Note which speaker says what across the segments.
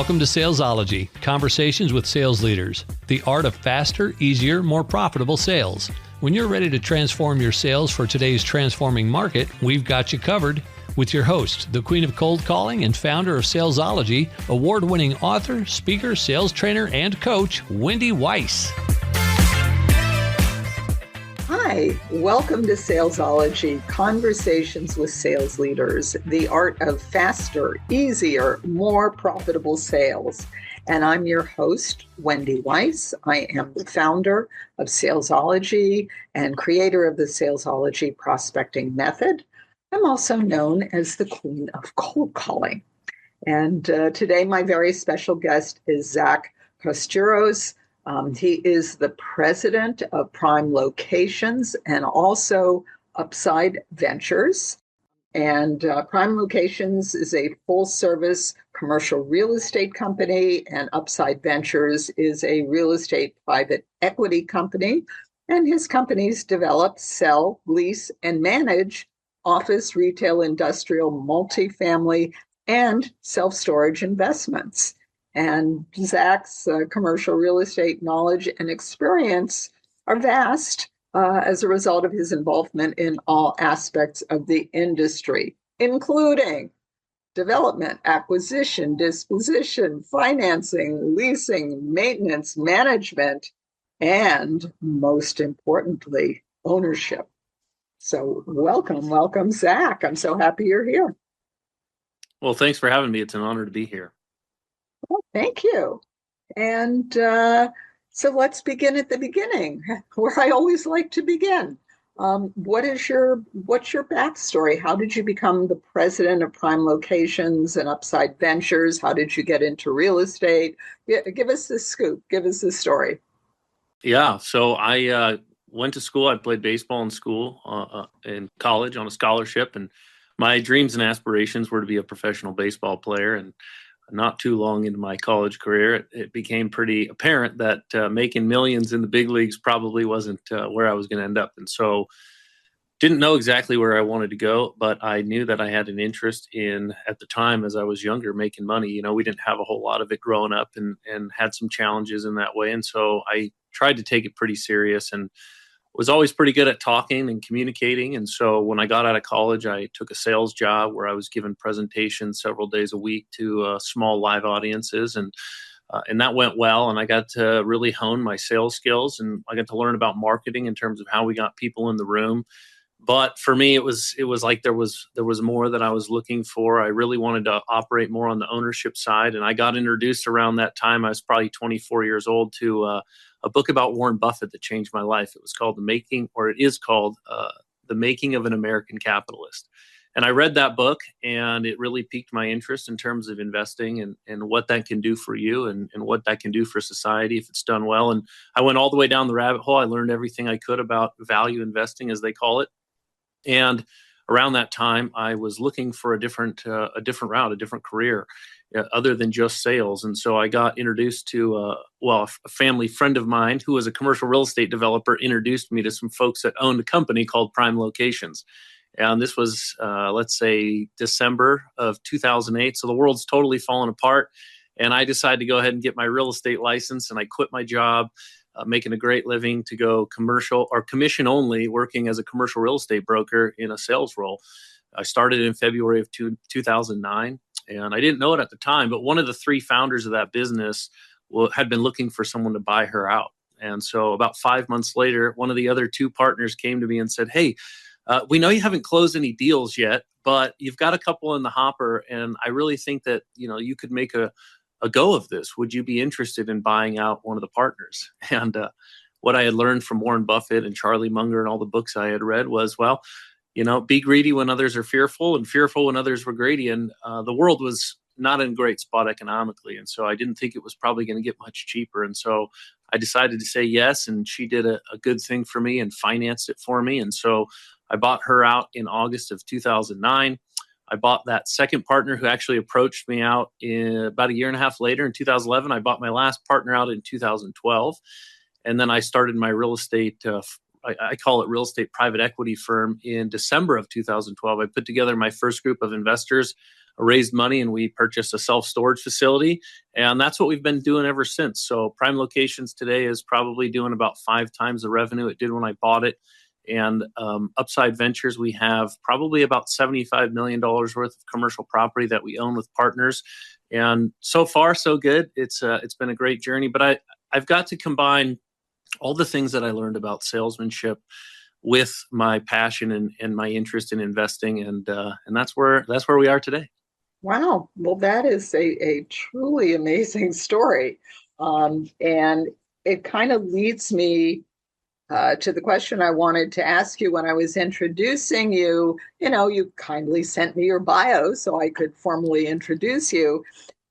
Speaker 1: Welcome to Salesology, conversations with sales leaders, the art of faster, easier, more profitable sales. When you're ready to transform your sales for today's transforming market, we've got you covered with your host, the queen of cold calling and founder of Salesology, award-winning author, speaker, sales trainer, and coach, Wendy Weiss.
Speaker 2: Hi, welcome to Salesology, conversations with sales leaders, the art of faster, easier, more profitable sales. And I'm your host, Wendy Weiss. I am the founder of Salesology and creator of the Salesology prospecting method. I'm also known as the queen of cold calling. And today, my very special guest is Zach Kosturos. He is the president of Prime Locations and also Upsyde Ventures. And Prime Locations is a full-service commercial real estate company, and Upsyde Ventures is a real estate private equity company. And his companies develop, sell, lease, and manage office, retail, industrial, multifamily, and self-storage investments. And Zach's commercial real estate knowledge and experience are vast as a result of his involvement in all aspects of the industry, including development, acquisition, disposition, financing, leasing, maintenance, management, and most importantly, ownership. So welcome, Zach. I'm so happy you're here.
Speaker 3: Well, thanks for having me. It's an honor to be here.
Speaker 2: Well, thank you. And so let's begin at the beginning, where I always like to begin. What's your backstory? How did you become the president of Prime Locations and Upsyde Ventures? How did you get into real estate? Give us the scoop. Give us the story.
Speaker 3: Yeah. So I went to school. I played baseball in school, in college on a scholarship. And my dreams and aspirations were to be a professional baseball player. And not too long into my college career, it became pretty apparent that making millions in the big leagues probably wasn't where I was going to end up. And so didn't know exactly where I wanted to go, but I knew that I had an interest in, at the time, as I was younger, making money. You know, we didn't have a whole lot of it growing up and had some challenges in that way. And so I tried to take it pretty serious and was always pretty good at talking and communicating. And so when I got out of college, I took a sales job where I was giving presentations several days a week to small live audiences. And that went well. And I got to really hone my sales skills, and I got to learn about marketing in terms of how we got people in the room. But for me, it was like there was more that I was looking for. I really wanted to operate more on the ownership side. And I got introduced around that time. I was probably 24 years old to a book about Warren Buffett that changed my life. It was called it is called The Making of an American Capitalist. And I read that book, and it really piqued my interest in terms of investing and what that can do for you and what that can do for society if it's done well. And I went all the way down the rabbit hole. I learned everything I could about value investing, as they call it. And around that time, I was looking for a different route, a different career, other than just sales. And so I got introduced to, a family friend of mine who was a commercial real estate developer introduced me to some folks that owned a company called Prime Locations. And this was, let's say, December of 2008. So the world's totally fallen apart. And I decided to go ahead and get my real estate license, and I quit my job, making a great living, to go commercial or commission only, working as a commercial real estate broker in a sales role. I started in February of 2009, and I didn't know it at the time, but one of the three founders of that business had been looking for someone to buy her out. And so about 5 months later, one of the other two partners came to me and said, "Hey, we know you haven't closed any deals yet, but you've got a couple in the hopper, and I really think that you could make a go of this. Would you be interested in buying out one of the partners?" And what I had learned from Warren Buffett and Charlie Munger and all the books I had read was, be greedy when others are fearful, and fearful when others were greedy. And the world was not in a great spot economically. And so I didn't think it was probably going to get much cheaper. And so I decided to say yes. And she did a good thing for me and financed it for me. And so I bought her out in August of 2009. I bought that second partner who actually approached me out about a year and a half later in 2011. I bought my last partner out in 2012. And then I started my real estate, I call it real estate private equity firm, in December of 2012. I put together my first group of investors. raised money and we purchased a self-storage facility. And that's what we've been doing ever since. So Prime Locations today is probably doing about 5 times the revenue it did when I bought it. And Upsyde Ventures, we have probably about $75 million worth of commercial property that we own with partners. And so far, so good. It's been a great journey. But I've got to combine all the things that I learned about salesmanship with my passion and my interest in investing. And that's where we are today.
Speaker 2: Wow. Well, that is a truly amazing story. And it kind of leads me to the question I wanted to ask you when I was introducing you. You kindly sent me your bio so I could formally introduce you.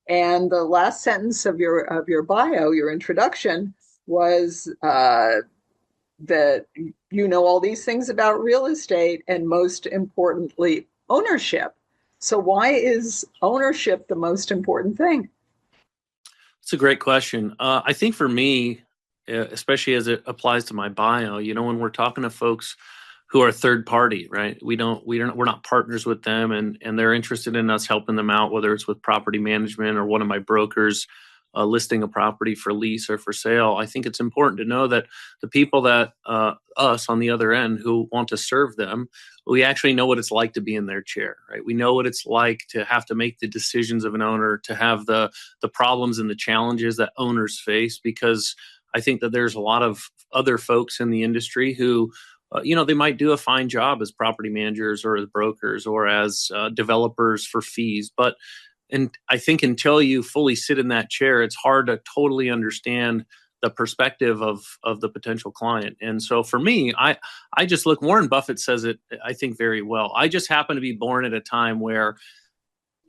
Speaker 2: And the last sentence of your bio, your introduction, was that you know all these things about real estate and most importantly, ownership. So why is ownership the most important thing?
Speaker 3: It's a great question. I think for me, especially as it applies to my bio, when we're talking to folks who are third party, right? we're not partners with them, and they're interested in us helping them out, whether it's with property management or one of my brokers listing a property for lease or for sale. I think it's important to know that the people that us on the other end who want to serve them, we actually know what it's like to be in their chair, right? We know what it's like to have to make the decisions of an owner, to have the problems and the challenges that owners face, because I think that there's a lot of other folks in the industry who, they might do a fine job as property managers or as brokers or as developers for fees. And I think until you fully sit in that chair, it's hard to totally understand the perspective of the potential client. And so for me, I just look, Warren Buffett says it, I think, very well. I just happen to be born at a time where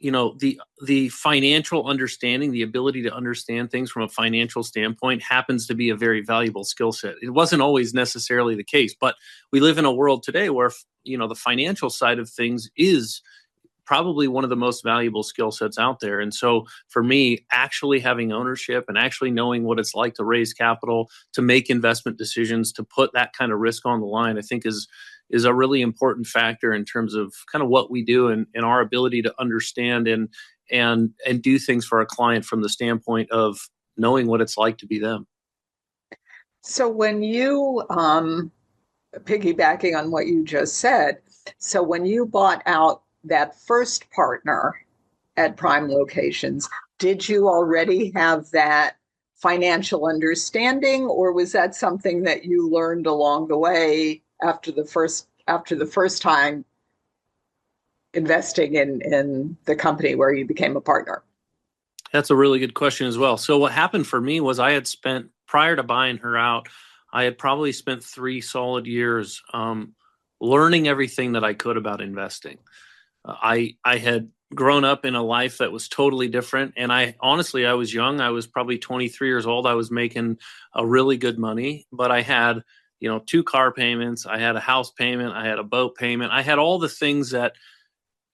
Speaker 3: the financial understanding, the ability to understand things from a financial standpoint happens to be a very valuable skill set. It wasn't always necessarily the case, but we live in a world today where, the financial side of things is probably one of the most valuable skill sets out there. And so for me, actually having ownership and actually knowing what it's like to raise capital, to make investment decisions, to put that kind of risk on the line, I think is a really important factor in terms of kind of what we do and our ability to understand and do things for our client from the standpoint of knowing what it's like to be them.
Speaker 2: So when you, piggybacking on what you just said, so when you bought out that first partner at Prime Locations, did you already have that financial understanding, or was that something that you learned along the way after the first time investing in the company where you became a partner?
Speaker 3: That's a really good question as well. So what happened for me was I had spent, prior to buying her out, I had probably spent 3 solid years learning everything that I could about investing. I had grown up in a life that was totally different. And I was young. I was probably 23 years old. I was making a really good money, but I had, 2 car payments. I had a house payment. I had a boat payment. I had all the things that,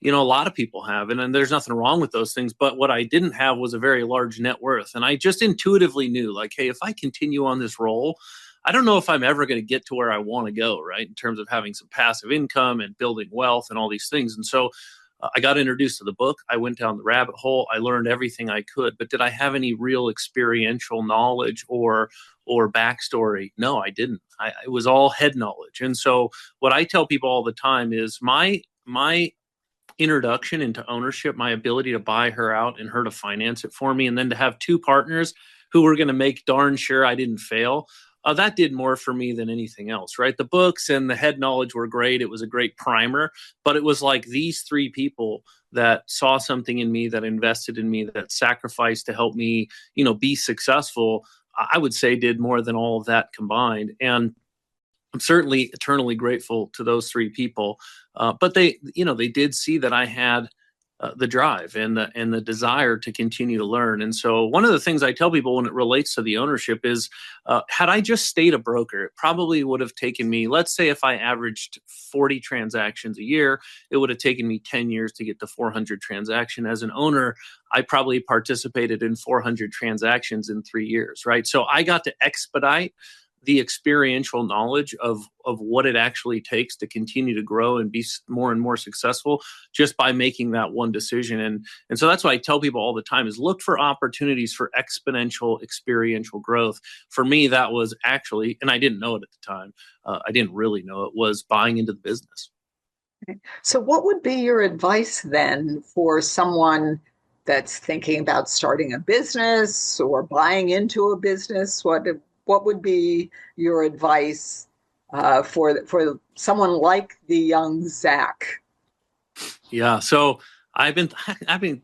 Speaker 3: a lot of people have. And there's nothing wrong with those things. But what I didn't have was a very large net worth. And I just intuitively knew, like, hey, if I continue on this role, I don't know if I'm ever going to get to where I want to go, right? In terms of having some passive income and building wealth and all these things. And so I got introduced to the book. I went down the rabbit hole. I learned everything I could. But did I have any real experiential knowledge or backstory? No, I didn't. It was all head knowledge. And so what I tell people all the time is my introduction into ownership, my ability to buy her out and her to finance it for me, and then to have 2 partners who were going to make darn sure I didn't fail. That did more for me than anything else, right? The books and the head knowledge were great. It was a great primer, but it was like these 3 people that saw something in me, that invested in me, that sacrificed to help me, be successful, I would say did more than all of that combined. And I'm certainly eternally grateful to those 3 people. But they did see that I had the drive and the desire to continue to learn. And so one of the things I tell people when it relates to the ownership is, had I just stayed a broker, it probably would have taken me, let's say if I averaged 40 transactions a year, it would have taken me 10 years to get to 400 transactions. As an owner, I probably participated in 400 transactions in 3 years, right? So I got to expedite the experiential knowledge of what it actually takes to continue to grow and be more and more successful just by making that one decision. And so that's why I tell people all the time is look for opportunities for exponential experiential growth. For me, that was actually, and I didn't know it at the time, I didn't really know it, was buying into the business.
Speaker 2: So what would be your advice then for someone that's thinking about starting a business or buying into a business? What would be your advice for someone like the young Zach?
Speaker 3: Yeah. So I've been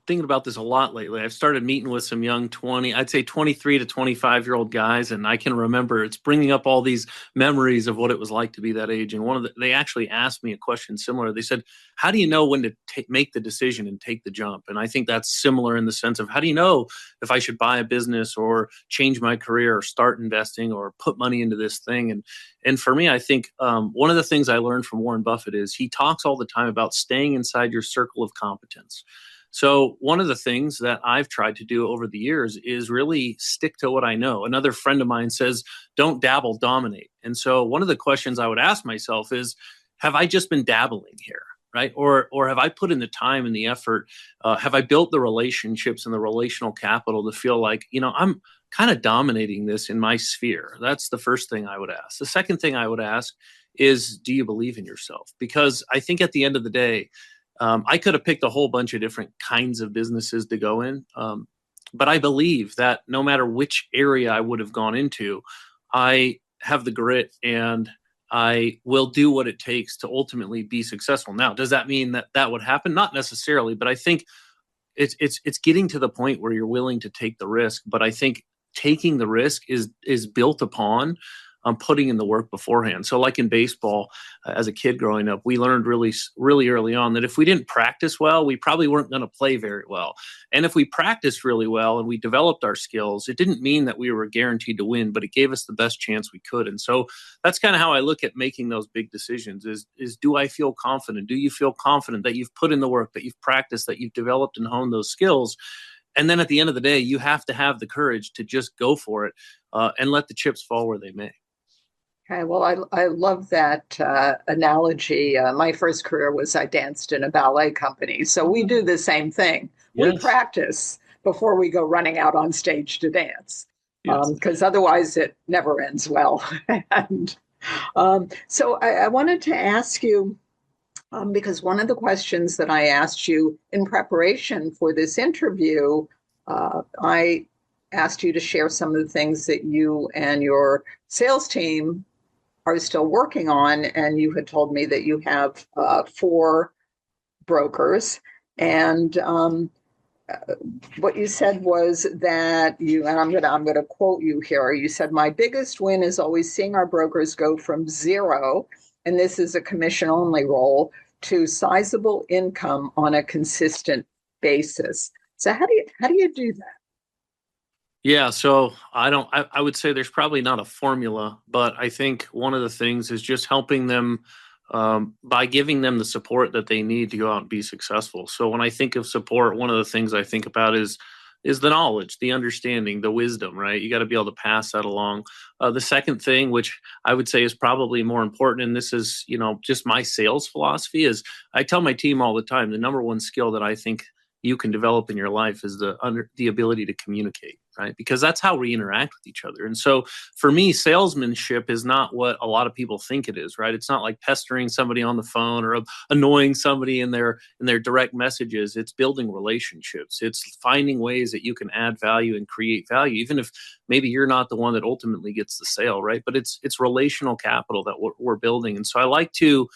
Speaker 3: thinking about this a lot lately. I've started meeting with some young 23 to 25-year-old guys, and I can remember it's bringing up all these memories of what it was like to be that age. And they actually asked me a question similar. They said, "How do you know when to make the decision and take the jump?" And I think that's similar in the sense of how do you know if I should buy a business or change my career or start investing or put money into this thing? And for me, I think one of the things I learned from Warren Buffett is he talks all the time about staying inside your circle of competence. So one of the things that I've tried to do over the years is really stick to what I know. Another friend of mine says, don't dabble, dominate. And so one of the questions I would ask myself is, have I just been dabbling here? Right? Or have I put in the time and the effort? Have I built the relationships and the relational capital to feel like, I'm kind of dominating this in my sphere? That's the first thing I would ask. The second thing I would ask is, do you believe in yourself? Because I think at the end of the day, I could have picked a whole bunch of different kinds of businesses to go in. But I believe that no matter which area I would have gone into, I have the grit and I will do what it takes to ultimately be successful. Now, does that mean that would happen? Not necessarily, but I think it's getting to the point where you're willing to take the risk. But I think taking the risk is built upon putting in the work beforehand. So like in baseball, as a kid growing up, we learned really, really early on that if we didn't practice well, we probably weren't going to play very well. And if we practiced really well and we developed our skills, it didn't mean that we were guaranteed to win, but it gave us the best chance we could. And so that's kind of how I look at making those big decisions is do I feel confident? Do you feel confident that you've put in the work, that you've practiced, that you've developed and honed those skills? And then at the end of the day, you have to have the courage to just go for it and let the chips fall where they may.
Speaker 2: Okay, well, I love that analogy. My first career was I danced in a ballet company. So we do the same thing.
Speaker 3: Yes.
Speaker 2: We practice before we go running out on stage to dance, because
Speaker 3: Yes.
Speaker 2: Otherwise it never ends well. And so I wanted to ask you, because one of the questions that I asked you in preparation for this interview, I asked you to share some of the things that you and your sales team are still working on. And you had told me that you have 4 brokers. And what you said was that and I'm going to quote you here. You said, "My biggest win is always seeing our brokers go from zero, and this is a commission only role, to sizable income on a consistent basis." So how do you do that?
Speaker 3: Yeah, so I would say there's probably not a formula, but I think one of the things is just helping them by giving them the support that they need to go out and be successful. So when I think of support, one of the things I think about is the knowledge, the understanding, the wisdom, right? You got to be able to pass that along. The second thing, which I would say is probably more important, and this is, just my sales philosophy, is I tell my team all the time, the number one skill that I think you can develop in your life is the ability to communicate, right? Because that's how we interact with each other. And so for me, salesmanship is not what a lot of people think it is, right? It's not like pestering somebody on the phone or annoying somebody in their direct messages. It's building relationships. It's finding ways that you can add value and create value, even if maybe you're not the one that ultimately gets the sale, right? But it's relational capital that we're building. And so I like to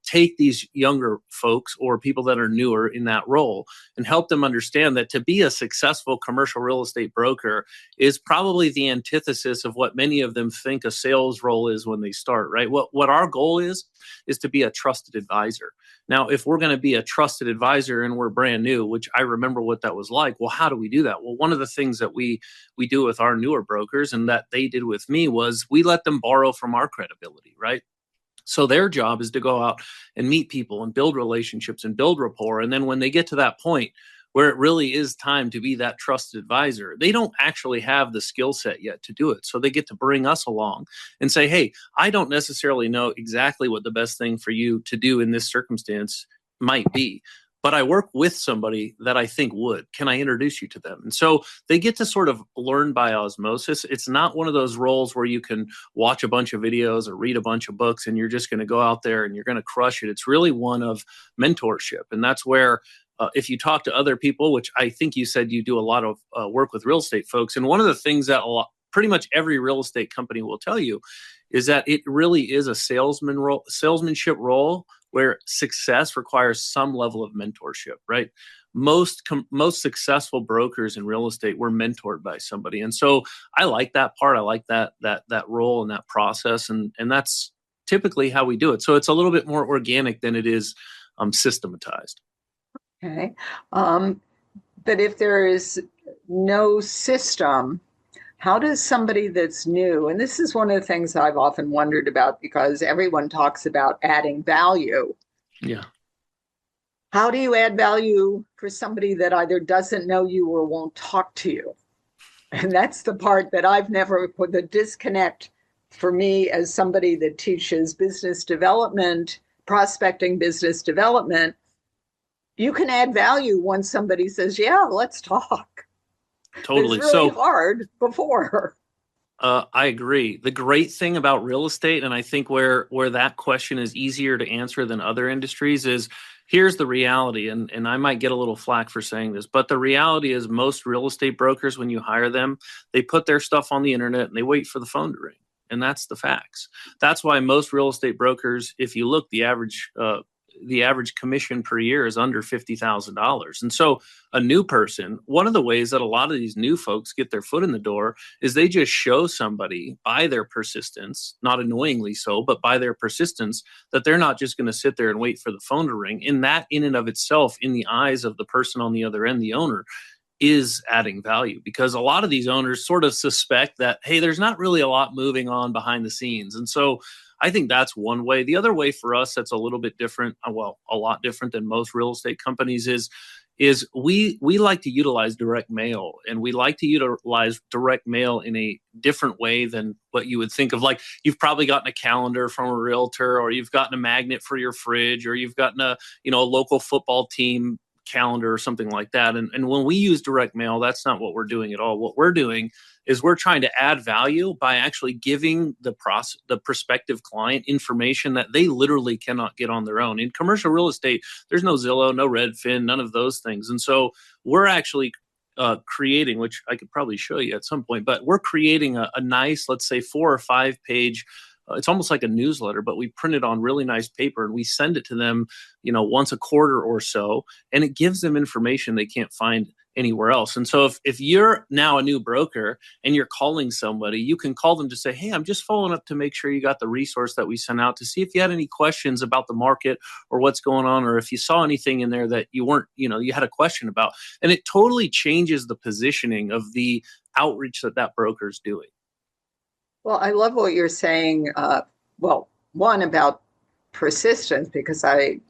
Speaker 3: take these younger folks or people that are newer in that role and help them understand that to be a successful commercial real estate broker is probably the antithesis of what many of them think a sales role is when they start, right? What our goal is to be a trusted advisor. Now, if we're going to be a trusted advisor and we're brand new, which I remember what that was like, well, how do we do that? Well, one of the things that we do with our newer brokers and that they did with me was we let them borrow from our credibility, right? So their job is to go out and meet people and build relationships and build rapport. And then when they get to that point, where it really is time to be that trusted advisor. They don't actually have the skill set yet to do it. So they get to bring us along and say, hey, I don't necessarily know exactly what the best thing for you to do in this circumstance might be, but I work with somebody that I think would. Can I introduce you to them? And so they get to sort of learn by osmosis. It's not one of those roles where you can watch a bunch of videos or read a bunch of books and you're just going to go out there and you're going to crush it. It's really one of mentorship. And that's where if you talk to other people, which I think you said you do a lot of work with real estate folks, and one of the things that pretty much every real estate company will tell you is that it really is a salesmanship role where success requires some level of mentorship, right? Most successful brokers in real estate were mentored by somebody. And so I like that part. I like that role and that process. And that's typically how we do it. So it's a little bit more organic than it is systematized.
Speaker 2: Okay. But if there is no system, how does somebody that's new, and this is one of the things I've often wondered about because everyone talks about adding value.
Speaker 3: Yeah.
Speaker 2: How do you add value for somebody that either doesn't know you or won't talk to you? And that's the part that I've never put the disconnect for me as somebody that teaches business development, prospecting business development. You can add value once somebody says, yeah, let's talk.
Speaker 3: Totally.
Speaker 2: It's really hard before.
Speaker 3: I agree. The great thing about real estate, and I think where that question is easier to answer than other industries, is here's the reality. And I might get a little flack for saying this, but the reality is most real estate brokers, when you hire them, they put their stuff on the internet and they wait for the phone to ring. And that's the facts. That's why most real estate brokers, if you look, the average commission per year is under $50,000. And so a new person, one of the ways that a lot of these new folks get their foot in the door is they just show somebody by their persistence, not annoyingly so, but by their persistence, that they're not just going to sit there and wait for the phone to ring. And that in and of itself, in the eyes of the person on the other end, the owner, is adding value, because a lot of these owners sort of suspect that, hey, there's not really a lot moving on behind the scenes. And so I think that's one way. The other way for us that's a little bit different, well, a lot different than most real estate companies is we like to utilize direct mail, and we like to utilize direct mail in a different way than what you would think of. Like, you've probably gotten a calendar from a realtor, or you've gotten a magnet for your fridge, or you've gotten a local football team calendar or something like that. And when we use direct mail, that's not what we're doing at all. What we're doing is we're trying to add value by actually giving the prospective client information that they literally cannot get on their own. In commercial real estate, there's no Zillow, no Redfin, none of those things. And so we're actually creating, which I could probably show you at some point, but we're creating a nice, let's say 4 or 5 page, it's almost like a newsletter, but we print it on really nice paper and we send it to them, once a quarter or so, and it gives them information they can't find anywhere else. And so if you're now a new broker and you're calling somebody, you can call them to say, hey, I'm just following up to make sure you got the resource that we sent out, to see if you had any questions about the market or what's going on, or if you saw anything in there that you weren't, you had a question about. And it totally changes the positioning of the outreach that broker is doing.
Speaker 2: Well, I love what you're saying. One, about persistence, because I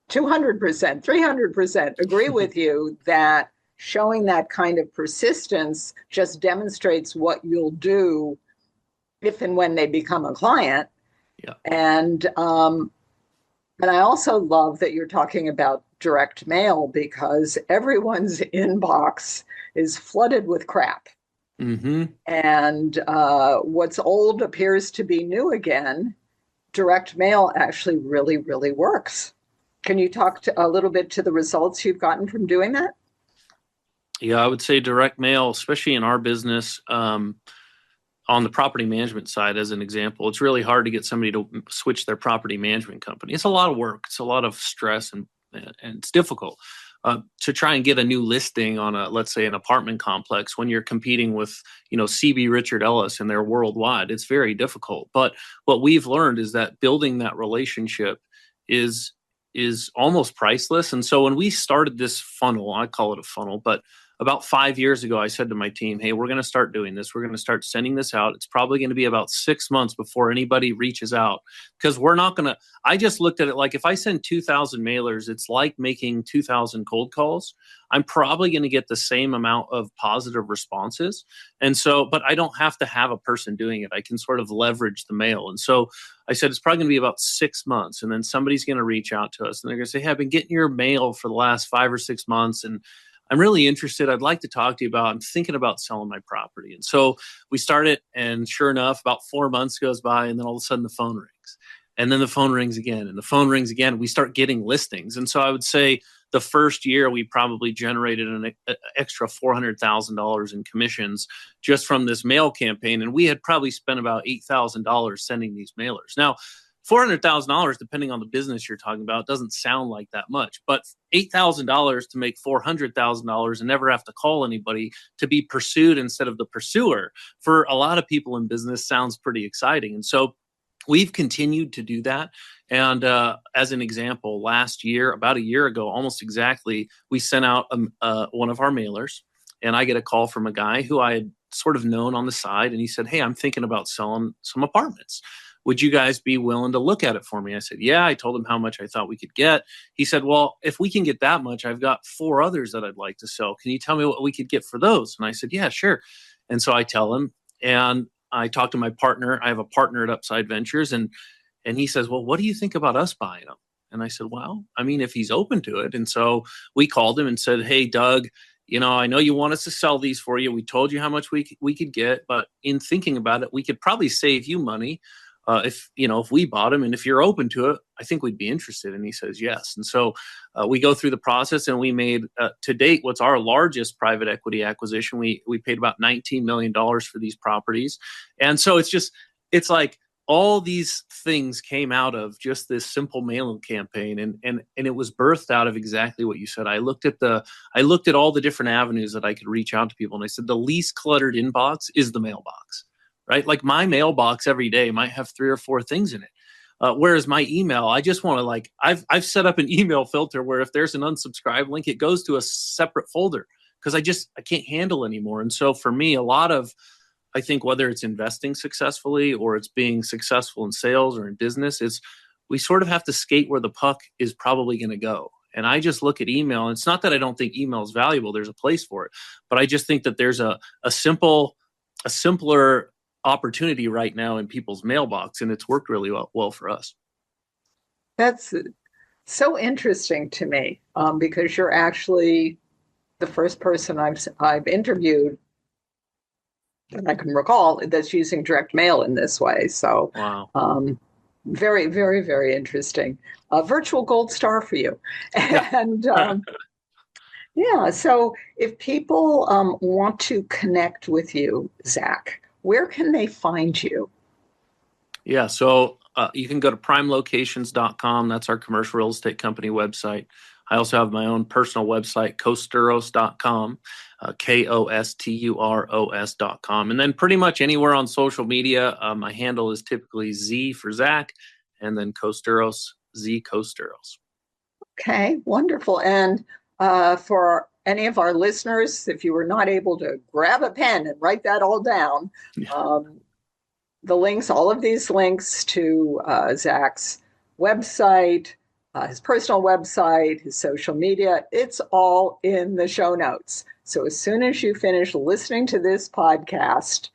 Speaker 2: 200%, 300% agree with you that showing that kind of persistence just demonstrates what you'll do if and when they become a client.
Speaker 3: Yeah.
Speaker 2: And I also love that you're talking about direct mail, because everyone's inbox is flooded with crap.
Speaker 3: Mm-hmm.
Speaker 2: And what's old appears to be new again. Direct mail actually really, really works. Can you talk a little bit to the results you've gotten from doing that?
Speaker 3: Yeah, I would say direct mail, especially in our business, on the property management side, as an example, it's really hard to get somebody to switch their property management company. It's a lot of work. It's a lot of stress, and it's difficult. To try and get a new listing on let's say an apartment complex when you're competing with, CB Richard Ellis and they're worldwide, it's very difficult. But what we've learned is that building that relationship is almost priceless. And so when we started this funnel, I call it a funnel, but about 5 years ago, I said to my team, hey, we're going to start doing this. We're going to start sending this out. It's probably going to be about 6 months before anybody reaches out, because we're not going to, I just looked at it like if I send 2,000 mailers, it's like making 2,000 cold calls. I'm probably going to get the same amount of positive responses. And so, but I don't have to have a person doing it. I can sort of leverage the mail. And so I said, it's probably going to be about 6 months. And then somebody's going to reach out to us and they're going to say, hey, I've been getting your mail for the last 5 or 6 months. And I'm really interested. I'd like to talk to you about, I'm thinking about selling my property. And so we started, and sure enough, about 4 months goes by, and then all of a sudden the phone rings. And then the phone rings again, and the phone rings again. We start getting listings. And so I would say the first year we probably generated an extra $400,000 in commissions just from this mail campaign. And we had probably spent about $8,000 sending these mailers. Now, $400,000, depending on the business you're talking about, doesn't sound like that much, but $8,000 to make $400,000 and never have to call anybody, to be pursued instead of the pursuer, for a lot of people in business sounds pretty exciting. And so we've continued to do that. And as an example, last year, about a year ago, almost exactly, we sent out one of our mailers, and I get a call from a guy who I had sort of known on the side. And he said, hey, I'm thinking about selling some apartments. Would you guys be willing to look at it for me? I said, yeah. I told him how much I thought we could get. He said, well, if we can get that much, I've got 4 others that I'd like to sell. Can you tell me what we could get for those? And I said, yeah, sure. And so I tell him, and I talked to my partner. I have a partner at Upsyde Ventures, and he says, well, what do you think about us buying them? And I said, well, I mean, if he's open to it. And so we called him and said, hey, Doug, I know you want us to sell these for you. We told you how much we could get, but in thinking about it, we could probably save you money if we bought them, and if you're open to it, I think we'd be interested. And he says yes. And so we go through the process, and we made to date what's our largest private equity acquisition. We paid about $19 million for these properties. And so it's like all these things came out of just this simple mailing campaign, and it was birthed out of exactly what you said. I looked at all the different avenues that I could reach out to people, and I said the least cluttered inbox is the mailbox. Right? Like my mailbox every day might have 3 or 4 things in it. Whereas my email, I just want to I've set up an email filter where if there's an unsubscribe link, it goes to a separate folder, because I can't handle anymore. And so for me, a lot of, I think whether it's investing successfully or it's being successful in sales or in business, we sort of have to skate where the puck is probably going to go. And I just look at email, and it's not that I don't think email is valuable. There's a place for it, but I just think that there's a simpler opportunity right now in people's mailbox, and it's worked really well for us.
Speaker 2: That's so interesting to me, because you're actually the first person I've interviewed that I can recall that's using direct mail in this way. So, wow. Very, very, very interesting. Virtual gold star for you. And yeah, so if people want to connect with you, Zach, where can they find you?
Speaker 3: Yeah, so you can go to primelocations.com. That's our commercial real estate company website. I also have my own personal website, kosturos.com, kosturos.com. And then pretty much anywhere on social media, my handle is typically Z for Zach, and then Kosturos, Z Kosturos. Okay,
Speaker 2: wonderful. And for any of our listeners, if you were not able to grab a pen and write that all down, the links, all of these links to Zach's website, his personal website, his social media, it's all in the show notes. So as soon as you finish listening to this podcast,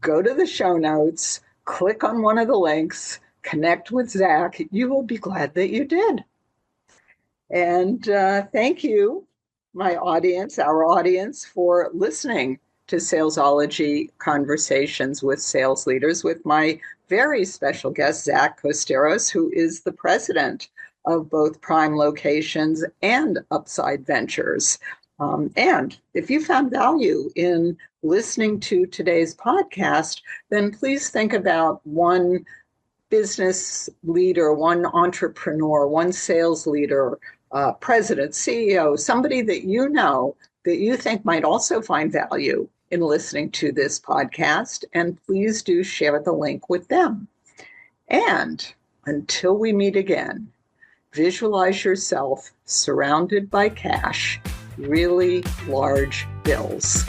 Speaker 2: go to the show notes, click on one of the links, connect with Zach. You will be glad that you did. And thank you, our audience, for listening to Salesology Conversations with Sales Leaders with my very special guest, Zach Kosturos, who is the president of both Prime Locations and Upsyde Ventures. And if you found value in listening to today's podcast, then please think about one business leader, one entrepreneur, one sales leader, president, CEO, somebody that you know that you think might also find value in listening to this podcast, and please do share the link with them. And until we meet again, visualize yourself surrounded by cash really large bills.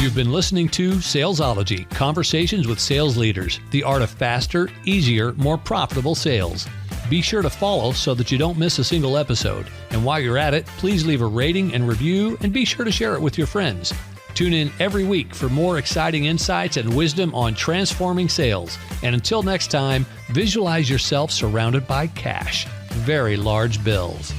Speaker 1: You've been listening to Salesology, Conversations with Sales Leaders, the art of faster, easier, more profitable sales. Be sure to follow so that you don't miss a single episode. And while you're at it, please leave a rating and review, and be sure to share it with your friends. Tune in every week for more exciting insights and wisdom on transforming sales. And until next time, visualize yourself surrounded by cash, very large bills.